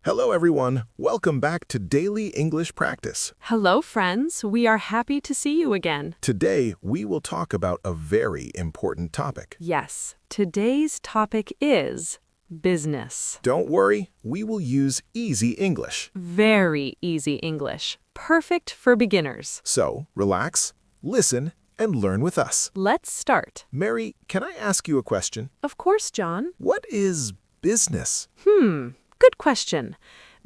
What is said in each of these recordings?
Hello, everyone. Welcome back to Daily English Practice. Hello, friends. We are happy to see you again. Today, we will talk about a very important topic. Yes, today's topic is business. Don't worry, we will use easy English. Very easy English. Perfect for beginners. So, relax, listen, and learn with us. Let's start. Mary, can I ask you a question? Of course, John. What is business? Good question.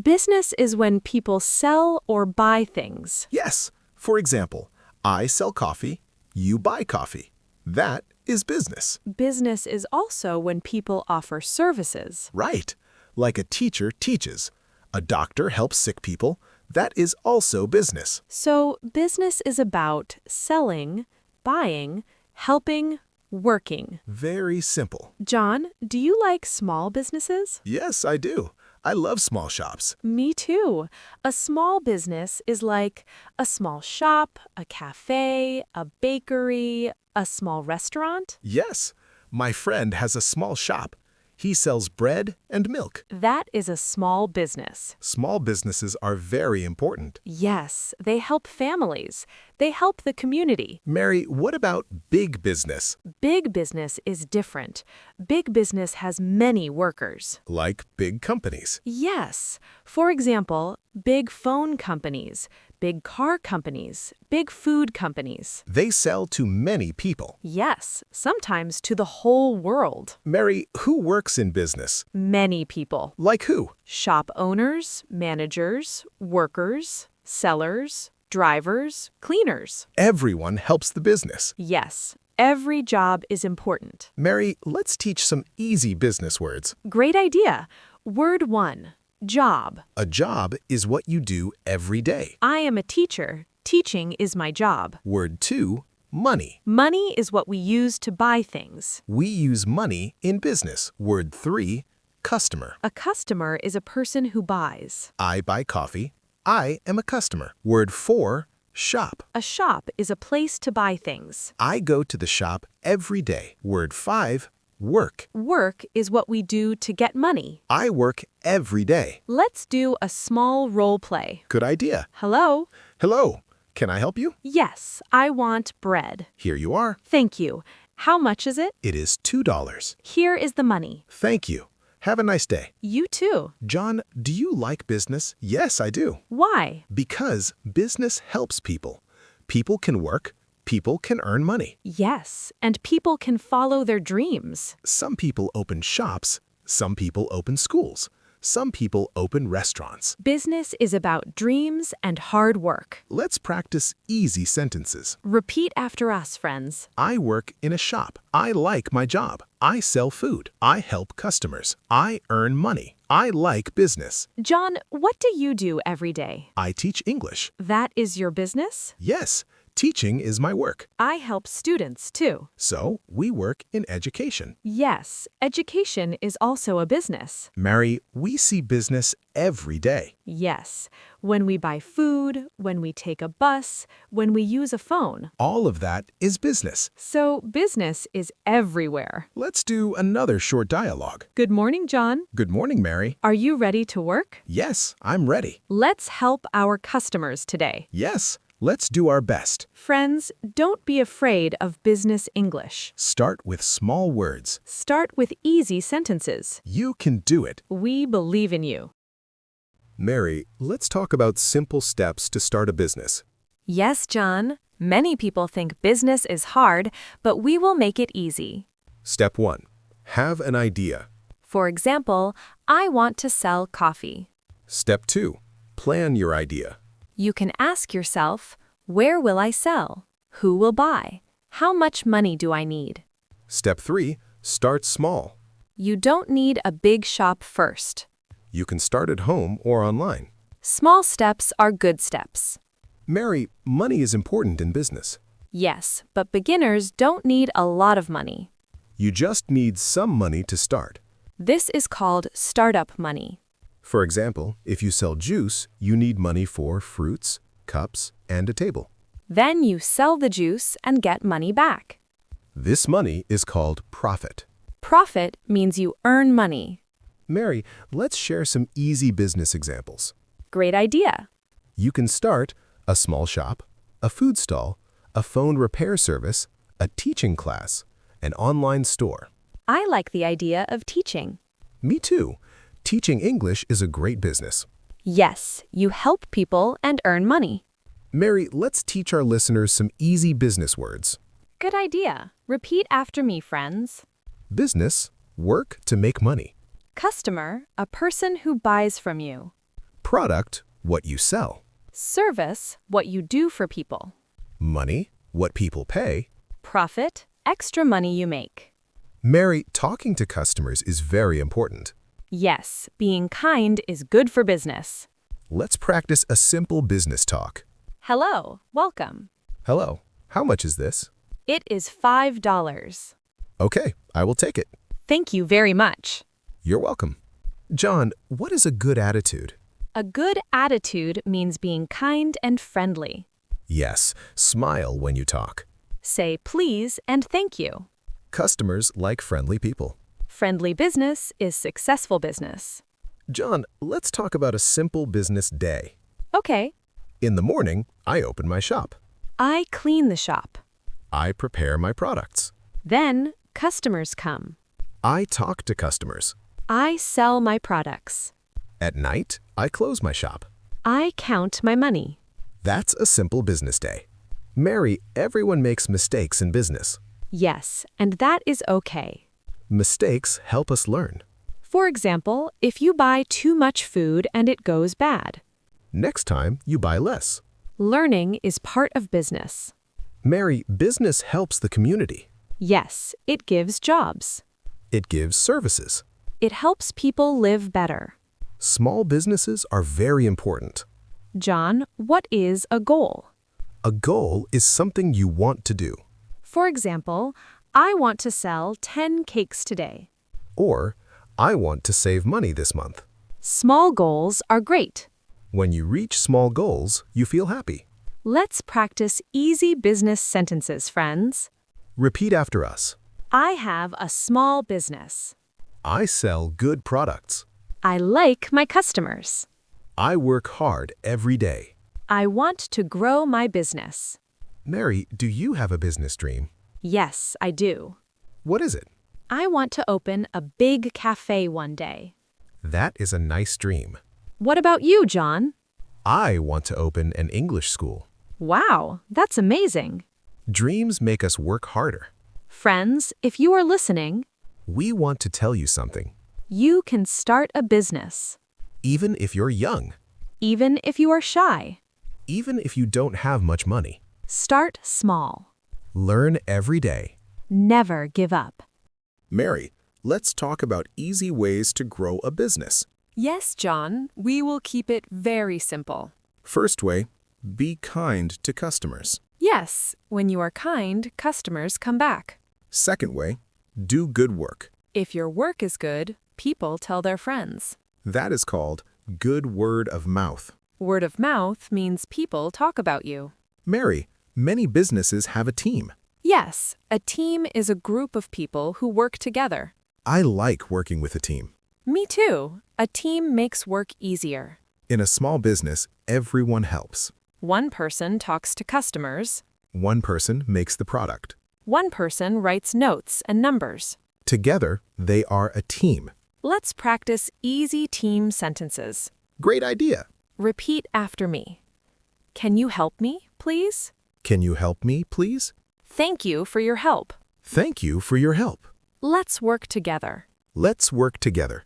Business is when people sell or buy things. Yes. For example, I sell coffee, you buy coffee. That is business. Business is also when people offer services. Right. Like a teacher teaches. A doctor helps sick people. That is also business. So, business is about selling, buying, helping, working. Very simple. John, do you like small businesses? Yes, I do. I love small shops. Me too. A small business is like a small shop, a cafe, a bakery, a small restaurant. Yes, my friend has a small shop. He sells bread and milk. That is a small business. Small businesses are very important. Yes, they help families. They help the community. Mary, what about big business? Big business is different. Big business has many workers. Like big companies. Yes. For example, big phone companies, big car companies, big food companies. They sell to many people. Yes, sometimes to the whole world. Mary, who works in business? Many people. Like who? Shop owners, managers, workers, sellers, drivers, cleaners. Everyone helps the business. Yes, every job is important. Mary, let's teach some easy business words. Great idea. Word 1, job. A job is what you do every day. I am a teacher. Teaching is my job. Word 2, money. Money is what we use to buy things. We use money in business. Word 3, customer. A customer is a person who buys. I buy coffee. I am a customer. Word 4, shop. A shop is a place to buy things. I go to the shop every day. Word 5, work. Work is what we do to get money. I work every day. Let's do a small role play. Good idea. Hello? Hello, can I help you? Yes, I want bread. Here you are. Thank you. How much is it? It is $2. Here is the money. Thank you. Have a nice day. You too. John, do you like business? Yes, I do. Why? Because business helps people. People can work. People can earn money. Yes, and people can follow their dreams. Some people open shops. Some people open schools. Some people open restaurants. Business is about dreams and hard work. Let's practice easy sentences. Repeat after us, friends. I work in a shop. I like my job. I sell food. I help customers. I earn money. I like business. John, what do you do every day? I teach English. That is your business? Yes, teaching is my work. I help students too. So, we work in education. Yes, education is also a business. Mary, we see business every day. Yes, when we buy food, when we take a bus, when we use a phone. All of that is business. So business is everywhere. Let's do another short dialogue. Good morning, John. Good morning, Mary. Are you ready to work? Yes, I'm ready. Let's help our customers today. Yes, let's do our best. Friends, don't be afraid of business English. Start with small words. Start with easy sentences. You can do it. We believe in you. Mary, let's talk about simple steps to start a business. Yes, John. Many people think business is hard, but we will make it easy. Step 1. Have an idea. For example, I want to sell coffee. Step 2. Plan your idea. You can ask yourself, where will I sell? Who will buy? How much money do I need? Step 3. Start small. You don't need a big shop first. You can start at home or online. Small steps are good steps. Mary, money is important in business. Yes, but beginners don't need a lot of money. You just need some money to start. This is called startup money. For example, if you sell juice, you need money for fruits, cups, and a table. Then you sell the juice and get money back. This money is called profit. Profit means you earn money. Mary, let's share some easy business examples. Great idea. You can start a small shop, a food stall, a phone repair service, a teaching class, an online store. I like the idea of teaching. Me too. Teaching English is a great business. Yes, you help people and earn money. Mary, let's teach our listeners some easy business words. Good idea. Repeat after me, friends. Business, work to make money. Customer, a person who buys from you. Product, what you sell. Service, what you do for people. Money, what people pay. Profit, extra money you make. Mary, talking to customers is very important. Yes, being kind is good for business. Let's practice a simple business talk. Hello, welcome. Hello, how much is this? It is $5. Okay, I will take it. Thank you very much. You're welcome. John, what is a good attitude? A good attitude means being kind and friendly. Yes, smile when you talk. Say please and thank you. Customers like friendly people. Friendly business is successful business. John, let's talk about a simple business day. Okay. In the morning, I open my shop. I clean the shop. I prepare my products. Then customers come. I talk to customers. I sell my products. At night, I close my shop. I count my money. That's a simple business day. Mary, everyone makes mistakes in business. Yes, and that is okay. Mistakes help us learn. For example, if you buy too much food and it goes bad. Next time, you buy less. Learning is part of business. Mary, business helps the community. Yes, it gives jobs. It gives services. It helps people live better. Small businesses are very important. John, what is a goal? A goal is something you want to do. For example, I want to sell 10 cakes today. Or, I want to save money this month. Small goals are great. When you reach small goals, you feel happy. Let's practice easy business sentences, friends. Repeat after us. I have a small business. I sell good products. I like my customers. I work hard every day. I want to grow my business. Mary, do you have a business dream? Yes, I do. What is it? I want to open a big cafe one day. That is a nice dream. What about you, John? I want to open an English school. Wow, that's amazing. Dreams make us work harder. Friends, if you are listening, We want to tell you something. you can start a business. Even if you're young, Even if you are shy, even if you don't have much money, start small. learn every day. Never give up. Mary, let's talk about easy ways to grow a business. Yes, John, we will keep it very simple. First way, be kind to customers. Yes, when you are kind, customers come back. Second way, do good work. If your work is good, people tell their friends. That is called good word of mouth. Word of mouth means people talk about you. Mary, many businesses have a team. Yes, a team is a group of people who work together. I like working with a team. Me too. A team makes work easier. In a small business, everyone helps. One person talks to customers. One person makes the product. One person writes notes and numbers. Together, they are a team. Let's practice easy team sentences. Great idea. Repeat after me. Can you help me, please? Can you help me, please? Thank you for your help. Thank you for your help. Let's work together. Let's work together.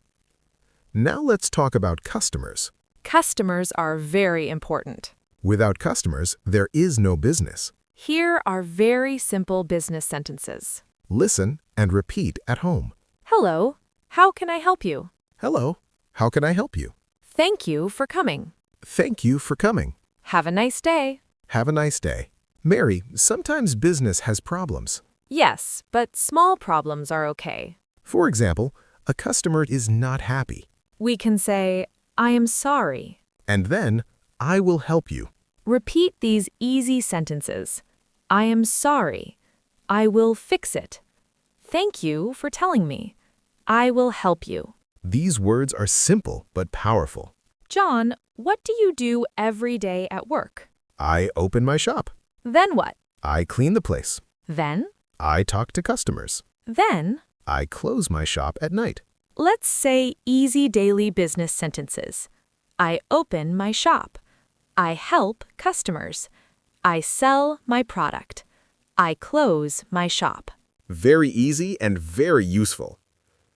Now let's talk about customers. Customers are very important. Without customers, there is no business. Here are very simple business sentences. Listen and repeat at home. Hello, how can I help you? Hello, how can I help you? Thank you for coming. Thank you for coming. Have a nice day. Have a nice day. Mary, sometimes business has problems. Yes, but small problems are okay. For example, a customer is not happy. We can say, I am sorry. And then, I will help you. Repeat these easy sentences. I am sorry. I will fix it. Thank you for telling me. I will help you. These words are simple but powerful. John, what do you do every day at work? I open my shop. Then what? I clean the place. Then? I talk to customers. Then? I close my shop at night. Let's say easy daily business sentences. I open my shop. I help customers. I sell my product. I close my shop. Very easy and very useful.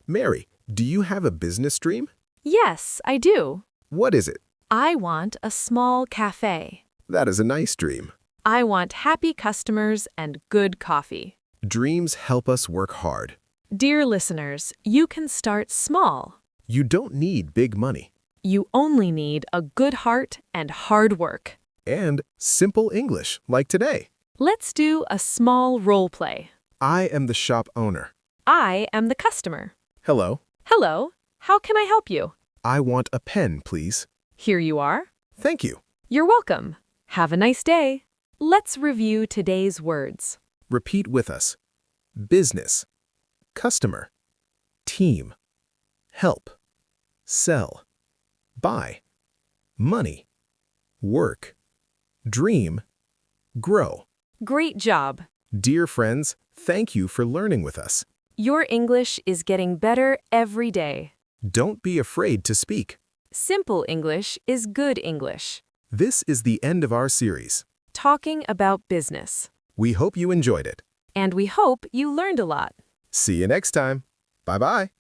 Mary, do you have a business dream? Yes, I do. What is it? I want a small cafe. That is a nice dream. I want happy customers and good coffee. Dreams help us work hard. Dear listeners, you can start small. You don't need big money. You only need a good heart and hard work. And simple English, like today. Let's do a small role play. I am the shop owner. I am the customer. Hello. Hello, how can I help you? I want a pen, please. Here you are. Thank you. You're welcome. Have a nice day. Let's review today's words. Repeat with us. Business, customer, team, help, sell, buy, money, work, dream, grow. Great job. Dear friends, thank you for learning with us. Your English is getting better every day. Don't be afraid to speak. Simple English is good English. This is the end of our series. Talking about business. We hope you enjoyed it. And we hope you learned a lot. See you next time. Bye-bye.